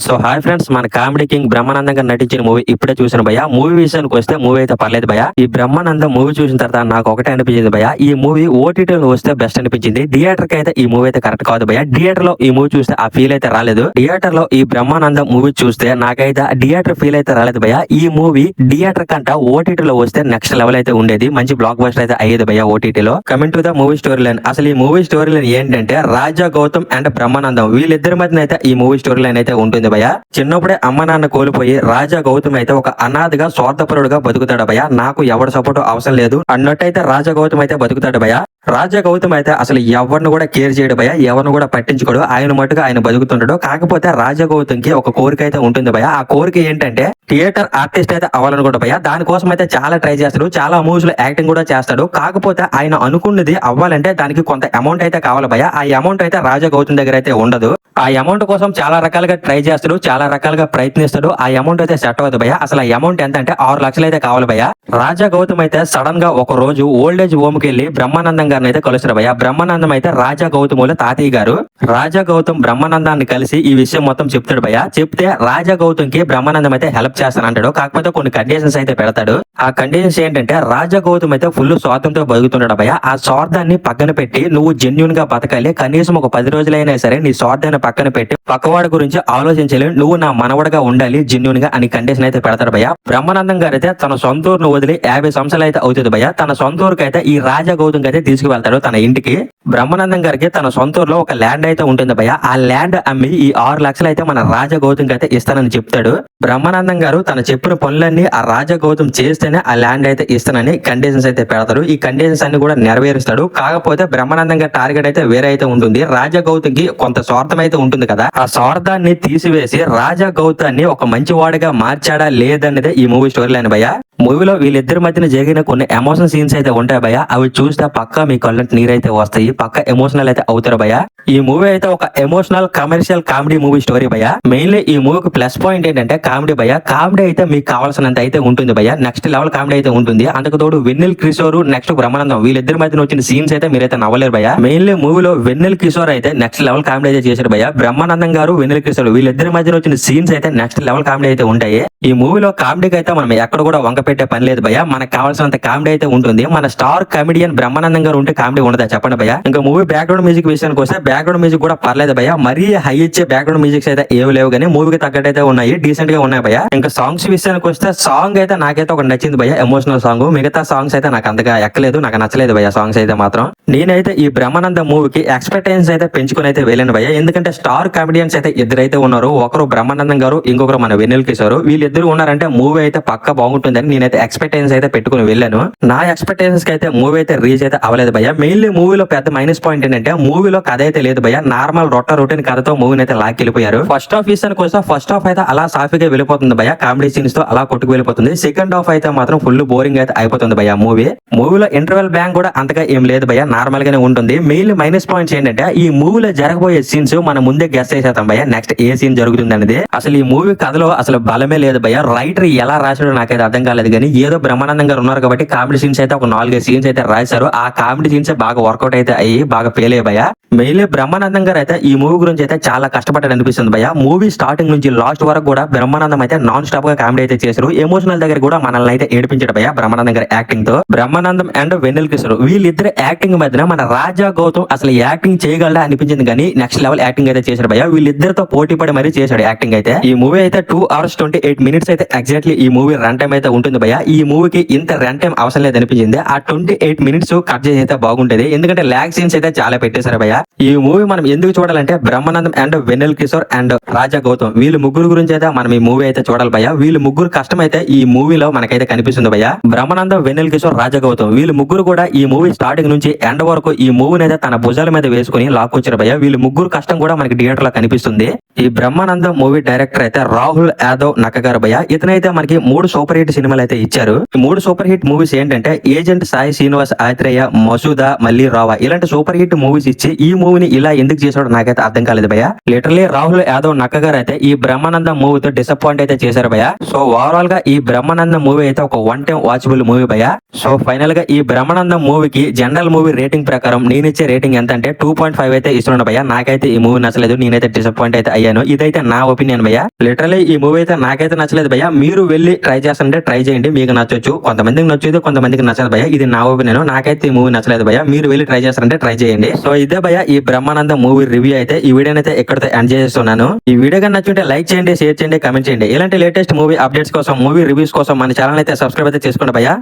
So hi friends, మన comedy king Brahmanandam గారు నటించిన మూవీ ఇప్పుడే చూసిన భయ. మూవీ విషయానికి వస్తే మూవీ అయితే పర్లేదు భయ. ఈ బ్రహ్మానందం మూవీ చూసిన తర్వాత నాకు ఒకటే అనిపించింది భయ, ఈ మూవీ ఓటీటీలో వస్తే బెస్ట్ అనిపించింది. థియేటర్ కి అయితే ఈ మూవీ అయితే కరెక్ట్ కాదు భయ. థియేటర్ లో ఈ మూవీ చూస్తే ఆ ఫీల్ అయితే రాలేదు. థియేటర్ లో ఈ బ్రహ్మానందం మూవీ చూస్తే నాకైతే థియేటర్ ఫీల్ అయితే రాలేదు భయ. ఈ మూవీ థియేటర్ కంట ఓటీటీలో వస్తే నెక్స్ట్ లెవెల్ అయితే ఉండేది. మంచి బ్లాక్ బస్టర్ అయితే అయ్యేది భయ ఓటీటీలో. Coming to the movie story line, అసలు ఈ మూవీ స్టోరీ లైన్ ఏంటంటే రాజా గౌతమ్ అండ్ బ్రహ్మానందం వీళ్ళిద్దరి మధ్య అయితే ఈ మూవీ స్టోరీ లైన్ అయితే ఉంటుంది భయ. చిన్నప్పుడే అమ్మ నాన్న కోల్పోయి రాజా గౌతమ్ అయితే ఒక అనాథగా స్వార్థపరుడుగా బతుకుతాడు భయ. నాకు ఎవరి సపోర్ట్ అవసరం లేదు అన్నట్టయితే రాజా గౌతమ్ అయితే బతుకుతాడు భయ. రాజా గౌతమ్ అయితే అసలు ఎవరిని కూడా కేర్ చేయడు భయ, ఎవరిని కూడా పట్టించుకోడు. ఆయన మటుగా ఆయన బతుకుతుంటాడు. కాకపోతే రాజా గౌతమ్ కి ఒక కోరిక అయితే ఉంటుంది భయ. ఆ కోరిక ఏంటంటే థియేటర్ ఆర్టిస్ట్ అయితే అవ్వాలనుకుంటా భయ. దానికోసం అయితే చాలా ట్రై చేస్తాడు, చాలా మూవీస్ లో యాక్టింగ్ కూడా చేస్తాడు. కాకపోతే ఆయన అనుకున్నది అవ్వాలంటే దానికి కొంత అమౌంట్ అయితే కావాలి భయ. ఆ అమౌంట్ అయితే రాజా గౌతమ్ దగ్గర అయితే ఉండదు. ఆ అమౌంట్ కోసం చాలా రకాలుగా ట్రై చేస్తాడు, చాలా రకాలుగా ప్రయత్నిస్తాడు. ఆ అమౌంట్ అయితే సెట్ అవ్వదు భయ. అసలు ఆ అమౌంట్ ఎంత అంటే 6 లక్షలు అయితే కావాలి భయ. రాజా గౌతమ్ అయితే సడన్ గా ఒక రోజు ఓల్డ్ ఏజ్ హోమ్ కి వెళ్లి బ్రహ్మానందం గారిని అయితే కలుస్తారు భయ. బ్రహ్మానందం అయితే రాజా గౌతమ్ తాతయ్య గారు. రాజా గౌతమ్ బ్రహ్మానందాన్ని కలిసి ఈ విషయం మొత్తం చెప్తాడు భయ. చెప్తే రాజా గౌతమ్ కి బ్రహ్మానందం అయితే హెల్ప్ చేస్తానంటాడు. కాకపోతే కొన్ని కండిషన్స్ అయితే పెడతాడు. ఆ కండిషన్స్ ఏంటంటే రాజా గౌతమ్ అయితే ఫుల్ స్వార్థంతో బతుకుతున్నాడు భయ. ఆ స్వార్థాన్ని పక్కన పెట్టి నువ్వు జెన్యున్ గా బతకాలి, కనీసం ఒక 10 రోజులైనా సరే నీ స్వార్థాన్ని పక్కన పెట్టి పక్కవాడి గురించి ఆలోచించాలి, నువ్వు నా మనవడగా ఉండాలి జెన్యున్ గా అని కండిషన్ అయితే పెడతాడు భయ. బ్రహ్మానందం గారు అయితే తన సొంత ఊరును వదిలి 50 సంవత్సరాలు అయితే అవుతుంది భయ. తన సొంత ఊరికి అయితే ఈ రాజా గౌతమ్ అయితే తీసుకువెళ్తాడు తన ఇంటికి. బ్రహ్మానందం గారికి తన సొంత ఊరులో ఒక ల్యాండ్ అయితే ఉంటుంది భయ. ఆ ల్యాండ్ అమ్మి ఈ 6 లక్షలు అయితే మన రాజా గౌతమ్ అయితే ఇస్తానని చెప్తాడు. బ్రహ్మానందం గారు తన చెప్పిన పనులన్నీ ఆ రాజా గౌతమ్ చేస్తేనే ఆ ల్యాండ్ అయితే ఇస్తానని కండిషన్స్ అయితే పెడతారు. ఈ కండిషన్స్ అన్ని కూడా నెరవేరుస్తాడు. కాకపోతే బ్రహ్మానందం గారి టార్గెట్ అయితే వేరే అయితే ఉంటుంది. రాజా గౌతమ్ కి కొంత స్వార్థం అయితే ఉంటుంది కదా, ఆ స్వార్థాన్ని తీసివేసి రాజా గౌతాన్ని ఒక మంచి వాడిగా మార్చాడా లేదన్నదే ఈ మూవీ స్టోరీ లైన్ భయ. మూవీలో వీళ్ళిద్దరి మధ్యన జరిగిన కొన్ని ఎమోషనల్ సీన్స్ అయితే ఉంటాయి భయ. అవి చూస్తే పక్కా మీ కళ్ళంటి నీరైతే వస్తాయి, పక్క ఎమోషనల్ అయితే అవుతారు భయ. ఈ మూవీ అయితే ఒక emotional commercial comedy movie story భయ. మెయిన్లీ ఈ మూవీకి ప్లస్ పాయింట్ ఏంటంటే కామెడీ భయ. కామెడీ అయితే మీకు కావాల్సినంత అయితే ఉంటుంది భయ. నెక్స్ట్ లెవెల్ కామెడీ అయితే ఉంటుంది. అందుకు తోడు వెన్నెల్ కిషోర్ నెక్స్ట్ బ్రహ్మానందం వీళ్ళిద్దరి మధ్యన వచ్చిన సీన్స్ అయితే మీరైతే నవ్వలేరు భయ. మెయిన్లీ మూవీలో వెన్నెల్ కిషోర్ అయితే నెక్స్ట్ లెవెల్ కామెడీ అయితే చేశారు భయ. బ్రహ్మానందం గారు వెన్నెల్ కిషోర్ వీళ్ళిద్దరి మధ్యన వచ్చిన సీన్స్ అయితే నెక్స్ట్ లెవెల్ కామెడీ అయితే ఉంటాయి. ఈ మూవీలో కామెడీకి అయితే మనం ఎక్కడ కూడా వంక పెట్టే పని లేదు భయ. మనకు కావాల్సినంత కామెడీ అయితే ఉంటుంది. మన స్టార్ కామెడియన్ బ్రహ్మానందం గారు ఉంటే కామెడీ ఉండదా చెప్పండి భయ. ఇంకా మూవీ బ్యాక్గ్రౌండ్ మ్యూజిక్ విషయానికి వస్తే బ్యాక్గ్రౌండ్ మ్యూజిక్ కూడా పర్లేదు భయ. మరీ హై ఇచ్చే బ్యాక్గ్రౌండ్ మ్యూజిక్స్ అయితే ఏవి లేవు, కానీ మూవీకి తగ్గట్టు అయితే ఉన్నాయి, డీసెంట్ గా ఉన్నాయి భయ. ఇంకా సాంగ్స్ విషయానికి వస్తే సాంగ్ అయితే నాకైతే ఒక నచ్చింది భయ, ఎమోషనల్ సాంగ్. మిగతా సాంగ్స్ అయితే నాకు అంతగా ఎక్కలేదు, నాకు నచ్చలేదు భయ సాంగ్స్ అయితే మాత్రం. నేనైతే ఈ బ్రహ్మానందం మూవీకి ఎక్స్పెక్టేషన్స్ అయితే పెంచుకుని అయితే వెళ్ళాను భయ. ఎందుకంటే స్టార్ కామెడియన్స్ అయితే ఇద్దరైతే ఉన్నారు, ఒకరు బ్రహ్మానందం గారు, ఇంకొకరు మన వెన్నెల్ కిషోర్. వీళ్ళిద్దరు ఉన్నారంటే మూవీ అయితే పక్క బాగుంటుందని నేనైతే ఎక్స్పెక్టేషన్స్ అయితే పెట్టుకుని వెళ్ళాను. నా ఎక్స్పెక్టేషన్స్ కి అయితే మూవీ అయితే రీచ్ అయితే అవ్వలేదు భయ. మెయిన్లీ మూవీలో పెద్ద మైనస్ పాయింట్ ఏంటంటే మూవీలో కథ అయితే లేదు భయ. నార్మల్ రొటీన్ కథతో మూవీని అయితే లాక్కెళ్ళిపోయారు. ఫస్ట్ హాఫ్ విషయానికి వస్తే ఫస్ట్ హాఫ్ అయితే అలా సాఫీగా వెళ్ళిపోతుంది భయ, కామెడీ సీన్స్ తో అలా కొట్టుకు వెళ్ళిపోతుంది. సెకండ్ హాఫ్ అయితే మాత్రం ఫుల్ బోరింగ్ అయితే అయిపోతుంది భయ. మూవీలో ఇంటర్వెల్ బ్యాంక్ కూడా అంతగా ఏం లేదు భయ, నార్మల్ గానే ఉంటుంది. మెయిన్ మైనస్ పాయింట్స్ ఏంటంటే ఈ మూవీలో జరగబోయే సీన్స్ మనం ముందే గెస్ చేసేస్తాం భయ, నెక్స్ట్ ఏ సీన్ జరుగుతుంది అనేది. అసలు ఈ మూవీ కథలో అసలు బలమే లేదు భయ. రైటర్ ఎలా రాశాడో నాకైతే అర్థం కాలేదు, కానీ ఏదో బ్రహ్మానందం గారు ఉన్నారు కాబట్టి కామెడీ సీన్స్ అయితే ఒక 4-5 సీన్స్ అయితే రాశారు. ఆ కామెడీ సీన్స్ బాగా వర్కౌట్ అయితే అయ్యి బాగా ఫెయిల్ అయ్యాయి భయ. మెయిన్లీ బ్రహ్మానందం గారు అయితే ఈ మూవీ గురించి అయితే చాలా కష్టపడ్డాడు అనిపిస్తుంది భయ. మూవీ స్టార్టింగ్ నుంచి లాస్ట్ వరకు కూడా బ్రహ్మానందం అయితే నాన్ స్టాప్ గా కామెడీ అయితే చేశారు. ఎమోషనల్ దగ్గర కూడా మనల్ని అయితే ఏడిపించాడు భయ బ్రహ్మానందం గారి యాక్టింగ్ తో. బ్రహ్మానందం అండ్ వెన్నెల్ కిషోర్ వీళ్ళిద్దరు యాక్టింగ్ మధ్యన మన రాజా గౌతమ్ అసలు యాక్టింగ్ చేయగలడా అనిపించింది, కానీ నెక్స్ట్ లెవెల్ యాక్టింగ్ అయితే చేశాడు భయ. వీళ్ళిద్దరితో పోటీ పడి మరీ చేశాడు యాక్టింగ్ అయితే. ఈ మూవీ అయితే 2 hours 28 minutes అయితే ఎగ్జాక్ట్లీ ఈ మూవీ రన్ టైం అయితే ఉంటుంది భయ. ఈ మూవీకి ఇంత రన్ టైం అవసరం లేదు అనిపించింది. ఆ 28 minutes కట్ చేసి అయితే బాగుంటది, ఎందుకంటే ల్యాగ్ సీన్స్ అయితే చాలా పెట్టేశారు భయ. ఈ మూవీ మనం ఎందుకు చూడాలంటే బ్రహ్మానందం అండ్ వెన్నెల్ కిషోర్ అండ్ రాజా గౌతమ్ వీళ్ళు ముగ్గురు గురించి అయితే మనం ఈ మూవీ అయితే చూడాలి భయ. వీళ్ళు ముగ్గురు కష్టం అయితే ఈ మూవీలో మనకైతే కనిపిస్తుంది భయ. బ్రహ్మానందం, వెన్నెల్ కిషోర్, రాజా గౌతమ్ వీళ్ళు ముగ్గురు కూడా ఈ మూవీ స్టార్టింగ్ నుంచి ఎండ్ వరకు ఈ మూవీని అయితే తన భుజాల మీద వేసుకుని లాక్కొచ్చారు భయ. వీళ్ళు ముగ్గురు కష్టం కూడా మనకి థియేటర్ లో కనిపిస్తుంది. ఈ బ్రహ్మానందం మూవీ డైరెక్టర్ అయితే రాహుల్ యాదవ్ నక్క గారు భయ. ఇతనైతే మనకి 3 సూపర్ హిట్ సినిమాలు సినిమాలు అయితే ఇచ్చారు. ఈ 3 సూపర్ హిట్ మూవీస్ ఏంటంటే ఏజెంట్ సాయి శ్రీనివాస్ ఆత్రేయ, మసూదా, మళ్ళీ రావా ఇలాంటి సూపర్ హిట్ మూవీస్ ఇచ్చి ఈ మూవీని ఇలా ఎందుకు చేసాడో నాకైతే అర్థం కాలేదు భయ్య. లిటరలీ రాహుల్ యాదవ్ నక్క గారు అయితే ఈ బ్రహ్మానందం మూవీతో డిసప్పాయింట్ అయితే చేశారు భయ్య. సో ఓవరాల్ గా ఈ బ్రహ్మానందం మూవీ అయితే ఒక 1 టైం వాచబుల్ మూవీ భయ్య. సో ఫైనల్ గా ఈ బ్రహ్మానందం మూవీకి జనరల్ మూవీ రేటింగ్ ప్రకారం నేనిచ్చే రేటింగ్ ఎంత అంటే 2.5 అయితే ఇస్తున్నాను భయ్య. నాకైతే ఈ మూవీ నచ్చలేదు, నేనైతే డిసప్పాయింట్ అయితే అయ్యాను. ఇదైతే నా ఒపీనియన్ భయ్య. లిటరలీ ఈ మూవీ అయితే నాకైతే నచ్చలేదు భయ్య. మీరు వెళ్ళి ట్రై చేస్తుంటే ట్రై చేయండి, మీకు నచ్చొచ్చు. కొంతమందికి నచ్చదు, కొంతమందికి నచ్చదు భయ్య. ఇది నా ఒపీనియన్. నాకైతే ఈ మూవీ నచ్చలేదు భయ్య. మీరు వెళ్ళి ట్రై చేస్తారంటే ట్రై చేయండి. సో ఇదే భయ్య ఈ బ్రహ్మానందం మూవీ రివ్యూ అయితే. ఈ వీడియోని అయితే ఎక్కడితో ఎండ్ చేస్తున్నాను. ఈ వీడియో కన్నా నచ్చుంటే లైక్ చేయండి, షేర్ చేయండి, కామెంట్ చేయండి. ఇలాంటి లేటెస్ట్ మూవీ అప్డేట్స్ కోసం, మూవీ రివ్యూస్ కోసం మన ఛానల్ అయితే సబ్స్క్రైబ్ అయితే చేసుకోండి భయ్య.